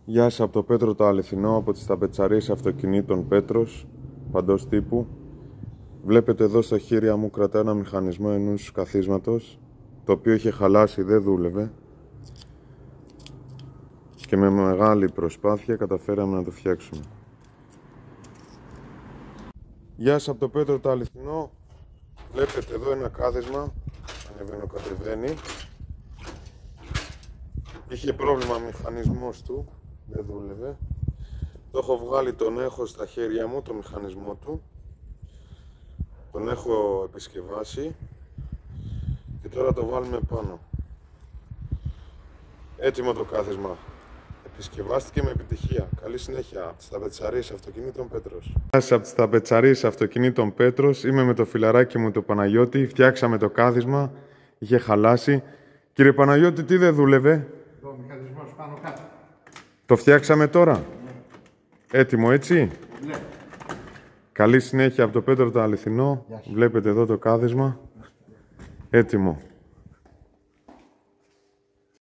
Γεια σας από το Πέτρο το Αληθινό, από τις ταπετσαρίες αυτοκινήτων Πέτρος, παντός τύπου. Βλέπετε εδώ στα χέρια μου κρατά ένα μηχανισμό ενός καθίσματος, το οποίο είχε χαλάσει, δεν δούλευε. Και με μεγάλη προσπάθεια καταφέραμε να το φτιάξουμε. Γεια σας από το Πέτρο το Αληθινό. Βλέπετε εδώ ένα κάθισμα, ανεβαίνω-κατεβαίνει. Είχε πρόβλημα ο μηχανισμός του, δεν δούλευε. Το έχω βγάλει, τον έχω στα χέρια μου, το μηχανισμό του. Τον έχω επισκευάσει και τώρα το βάλουμε πάνω. Έτοιμο το κάθισμα. Επισκευάστηκε με επιτυχία. Καλή συνέχεια από τις ταπετσαρίες αυτοκινήτων Πέτρος. Γεια σας από τις ταπετσαρίες αυτοκινήτων Πέτρος. Είμαι με το φιλαράκι μου το Παναγιώτη. Φτιάξαμε το κάθισμα. Είχε χαλάσει. Κύριε Παναγιώτη, τι δεν δούλευε? Ο μηχανισμός πάνω κάτω. Το φτιάξαμε τώρα. Ναι. Έτοιμο, έτσι. Ναι. Καλή συνέχεια από το Πέτρο το Αληθινό. Βλέπετε εδώ το κάθισμα. Έτοιμο.